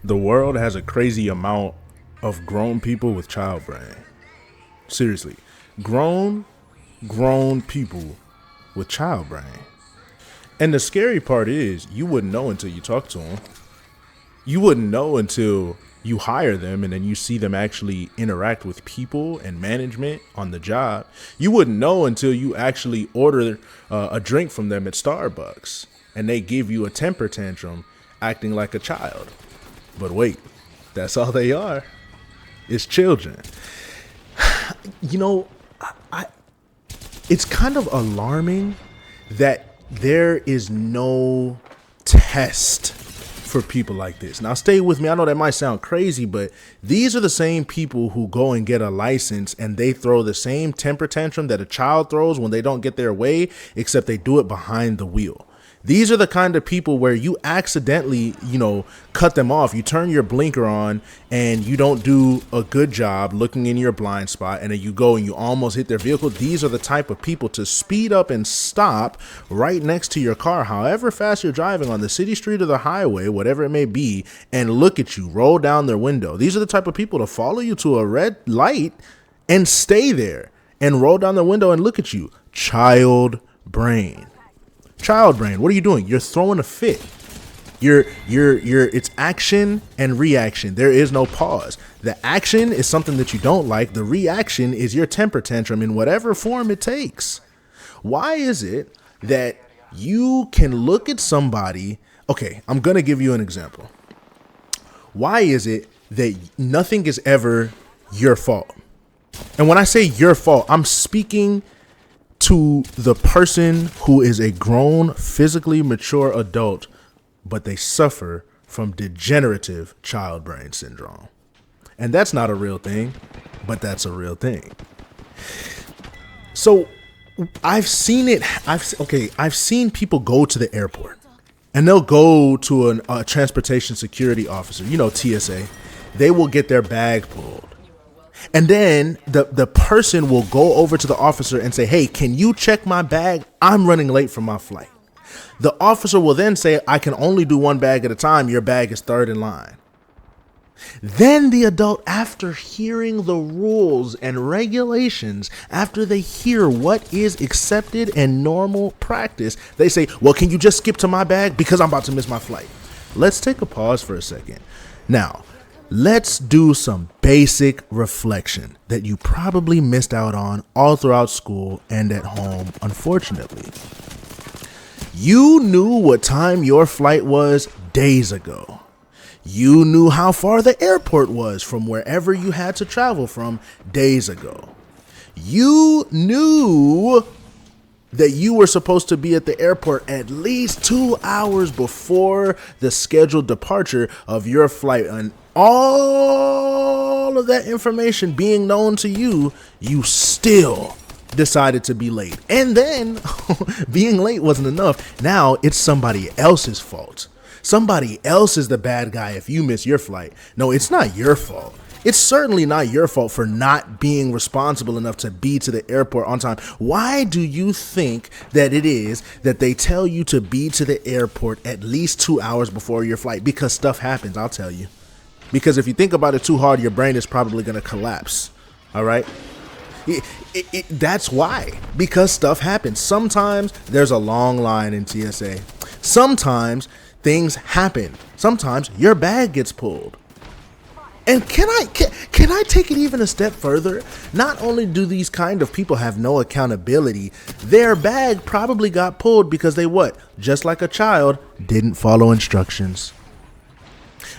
The world has a crazy amount of grown people with child brain. Seriously, grown people with child brain. And the scary part is, you wouldn't know until you talk to them. You wouldn't know until you hire them and then you see them actually interact with people and management on the job. You wouldn't know until you actually order a drink from them at Starbucks and they give you a temper tantrum acting like a child. But wait, that's all they are. It's children. You know, it's kind of alarming that there is no test for people like this. Now, stay with me. I know that might sound crazy, but these are the same people who go and get a license and they throw the same temper tantrum that a child throws when they don't get their way, except they do it behind the wheel. These are the kind of people where you accidentally, cut them off. You turn your blinker on and you don't do a good job looking in your blind spot, and then you go and you almost hit their vehicle. These are the type of people to speed up and stop right next to your car, however fast you're driving on the city street or the highway, whatever it may be, and look at you, roll down their window. These are the type of people to follow you to a red light and stay there and roll down their window and look at you. Child brain. Child brain. What are you doing? You're throwing a fit. It's action and reaction. There is no pause. The action is something that you don't like. The reaction is your temper tantrum in whatever form it takes. Why is it that you can look at somebody? Okay, I'm going to give you an example. Why is it that nothing is ever your fault? And when I say your fault, I'm speaking to the person who is a grown, physically mature adult, but they suffer from degenerative child brain syndrome. And that's not a real thing, but that's a real thing. So I've seen it. I've seen people go to the airport and they'll go to a transportation security officer, TSA. They will get their bag pulled. And then the person will go over to the officer and say, hey, can you check my bag? I'm running late for my flight. The officer will then say, I can only do one bag at a time. Your bag is third in line. Then the adult, after hearing the rules and regulations, after they hear what is accepted and normal practice, they say, well, can you just skip to my bag because I'm about to miss my flight? Let's take a pause for a second. Now, let's do some basic reflection that you probably missed out on all throughout school and at home, unfortunately. You knew what time your flight was days ago. You knew how far the airport was from wherever you had to travel from days ago. You knew that you were supposed to be at the airport at least 2 hours before the scheduled departure of your flight. And all of that information being known to you, you still decided to be late. And then being late wasn't enough. Now it's somebody else's fault. Somebody else is the bad guy if you miss your flight. No, it's not your fault. It's certainly not your fault for not being responsible enough to be to the airport on time. Why do you think that it is that they tell you to be to the airport at least 2 hours before your flight? Because stuff happens, I'll tell you. Because if you think about it too hard, your brain is probably going to collapse. All right? That's why. Because stuff happens. Sometimes there's a long line in TSA. Sometimes things happen. Sometimes your bag gets pulled. And can I take it even a step further? Not only do these kind of people have no accountability, their bag probably got pulled because they just like a child, didn't follow instructions.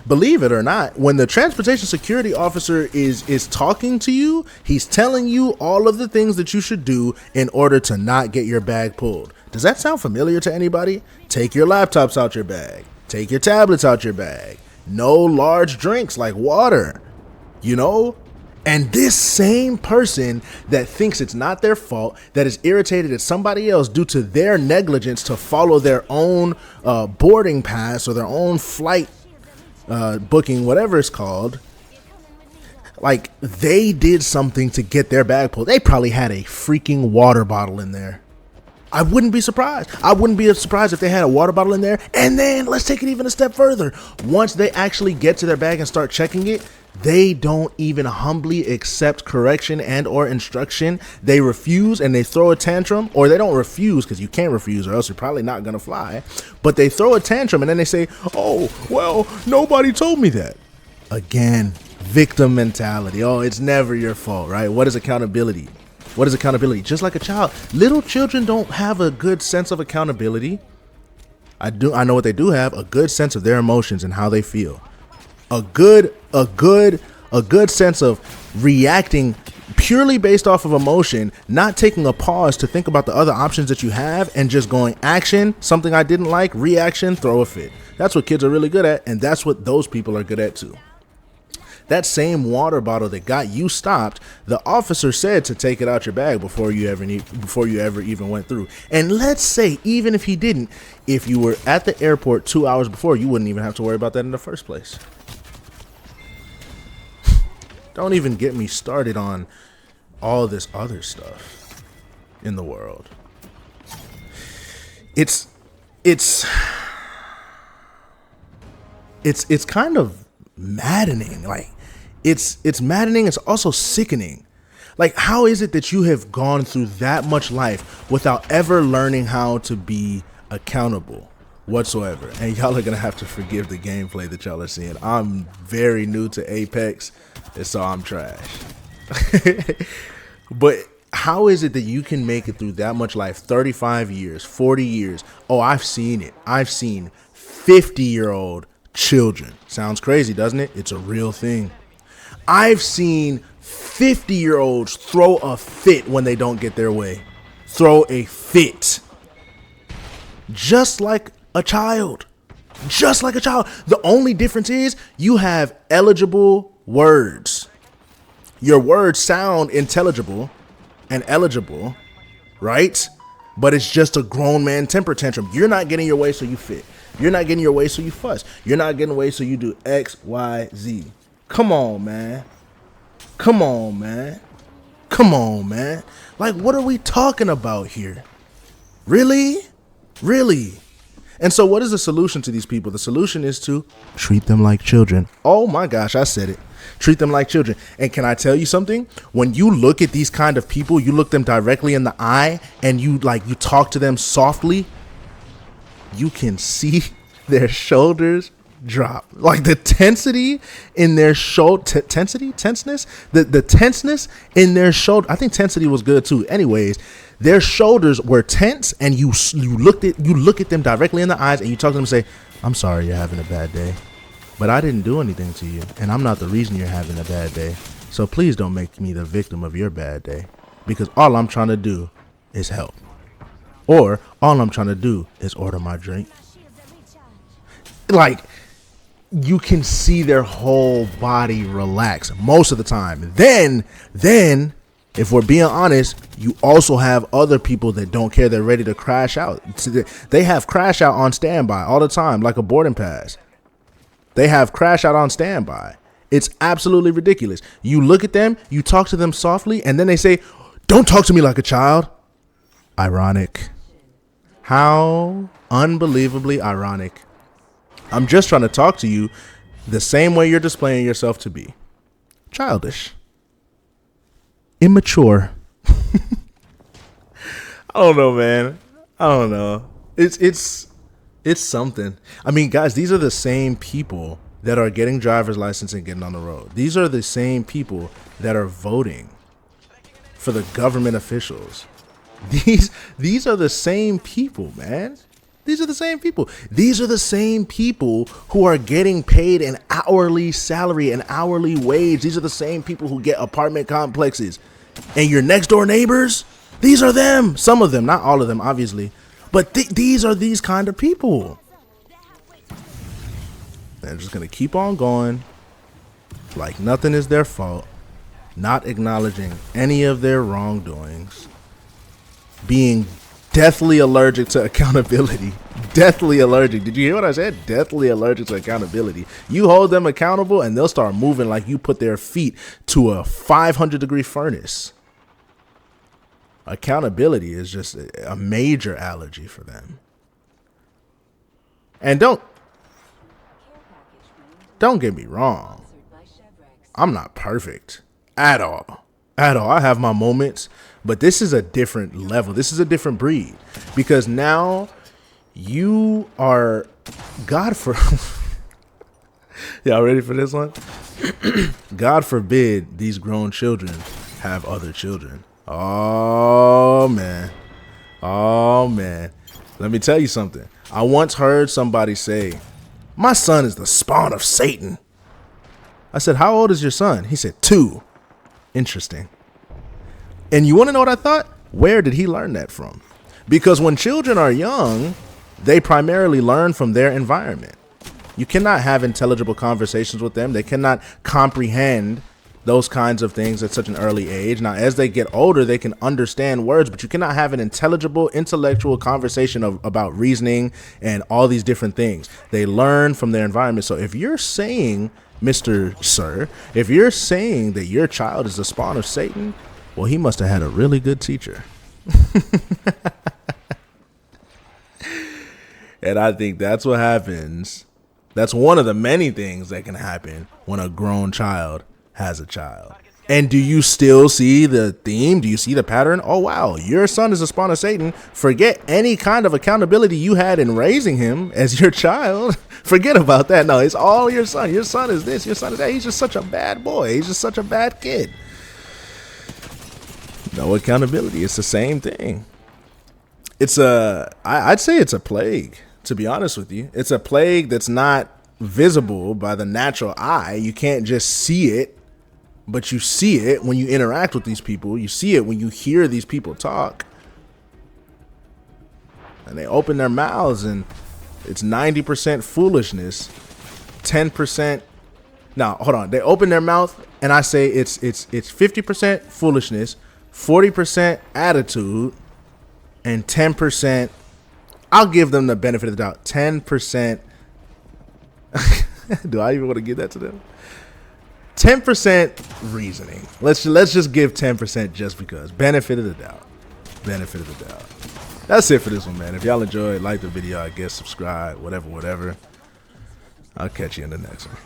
Believe it or not, when the transportation security officer is talking to you, he's telling you all of the things that you should do in order to not get your bag pulled. Does that sound familiar to anybody? Take your laptops out your bag. Take your tablets out your bag. No large drinks like water, And this same person that thinks it's not their fault, that is irritated at somebody else due to their negligence to follow their own boarding pass or their own flight booking, whatever it's called, like they did something to get their bag pulled. They probably had a freaking water bottle in there. I wouldn't be surprised. I wouldn't be surprised if they had a water bottle in there. And then let's take it even a step further. Once they actually get to their bag and start checking it, they don't even humbly accept correction and or instruction. They refuse and they throw a tantrum, or they don't refuse because you can't refuse or else you're probably not going to fly. But they throw a tantrum and then they say, oh, well, nobody told me that. Again, victim mentality. Oh, it's never your fault, right? What is accountability? What is accountability? Just like a child. Little children don't have a good sense of accountability. I know what they do have, a good sense of their emotions and how they feel. A good sense of reacting purely based off of emotion, not taking a pause to think about the other options that you have and just going action, something I didn't like, reaction, throw a fit. That's what kids are really good at, and that's what those people are good at too. That same water bottle that got you stopped, the officer said to take it out your bag before you ever even went through. And let's say, even if he didn't, if you were at the airport 2 hours before, you wouldn't even have to worry about that in the first place. Don't even get me started on all this other stuff in the world. It's kind of maddening. Like, it's maddening. It's also sickening. Like, how is it that you have gone through that much life without ever learning how to be accountable whatsoever? And y'all are going to have to forgive the gameplay that y'all are seeing. I'm very new to Apex, and so I'm trash. But how is it that you can make it through that much life, 35 years, 40 years? Oh, I've seen it. I've seen 50-year-old children. Sounds crazy, doesn't it? It's a real thing. I've seen 50-year-olds throw a fit when they don't get their way. Throw a fit. Just like a child. Just like a child. The only difference is you have eligible words. Your words sound intelligible and eligible, right? But it's just a grown man temper tantrum. You're not getting your way, so you fit. You're not getting your way, so you fuss. You're not getting away, so you do X, Y, Z. Come on, man. Come on, man. Come on, man. Like, what are we talking about here? Really? Really? And so what is the solution to these people? The solution is to treat them like children. Oh my gosh, I said it. Treat them like children. And can I tell you something? When you look at these kind of people, you look them directly in the eye and you talk to them softly, you can see their shoulders drop. Like the tensity in their tenseness, the tenseness in their shoulder. I think tensity was good too. Anyways, their shoulders were tense, and you look at them directly in the eyes, and you talk to them and say, "I'm sorry you're having a bad day, but I didn't do anything to you, and I'm not the reason you're having a bad day. So please don't make me the victim of your bad day, because all I'm trying to do is help, or all I'm trying to do is order my drink." Like, you can see their whole body relax most of the time. Then, if we're being honest, you also have other people that don't care. They're ready to crash out. They have crash out on standby all the time, like a boarding pass. They have crash out on standby. It's absolutely ridiculous. You look at them, you talk to them softly, and then they say, "Don't talk to me like a child." Ironic. How unbelievably ironic. I'm just trying to talk to you the same way you're displaying yourself to be. Childish. Immature. I don't know, man. I don't know. It's something. I mean, guys, these are the same people that are getting driver's license and getting on the road. These are the same people that are voting for the government officials. These are the same people, man. These are the same people. These are the same people who are getting paid an hourly salary, an hourly wage. These are the same people who get apartment complexes. And your next door neighbors, these are them. Some of them, not all of them, obviously. But these are these kind of people. They're just going to keep on going like nothing is their fault, not acknowledging any of their wrongdoings, being deathly allergic to accountability. Deathly allergic. Did you hear what I said? Deathly allergic to accountability. You hold them accountable and they'll start moving like you put their feet to a 500-degree furnace. Accountability is just a major allergy for them. And don't get me wrong. I'm not perfect at all. At all. I have my moments, but this is a different level. This is a different breed, because now you are God for y'all ready for this one? God forbid these grown children have other children. Oh man. Oh man. Let me tell you something. I once heard somebody say, "My son is the spawn of Satan." I said, "How old is your son?" He said, 2. Interesting. And you want to know what I thought? Where did he learn that from? Because when children are young, they primarily learn from their environment. You cannot have intelligible conversations with them. They cannot comprehend those kinds of things at such an early age. Now, as they get older, they can understand words, but you cannot have an intelligible, intellectual conversation about reasoning and all these different things. They learn from their environment. So if you're saying, Mr. Sir, if you're saying that your child is the spawn of Satan, well, he must have had a really good teacher. And I think that's what happens. That's one of the many things that can happen when a grown child has a child. And do you still see the theme? Do you see the pattern? Oh, wow, your son is a spawn of Satan. Forget any kind of accountability you had in raising him as your child. Forget about that. No, it's all your son. Your son is this. Your son is that. He's just such a bad boy. He's just such a bad kid. No accountability. It's the same thing. I'd say it's a plague, to be honest with you. It's a plague that's not visible by the natural eye. You can't just see it. But you see it when you interact with these people. You see it when you hear these people talk. And they open their mouths and it's 90% foolishness, 10%. No, hold on. They open their mouth and I say it's 50% foolishness, 40% attitude, and 10%. I'll give them the benefit of the doubt. 10%. Do I even want to give that to them? 10% reasoning. Let's just give 10% just because. Benefit of the doubt. Benefit of the doubt. That's it for this one, man. If y'all enjoyed, like the video, I guess, subscribe, whatever. I'll catch you in the next one.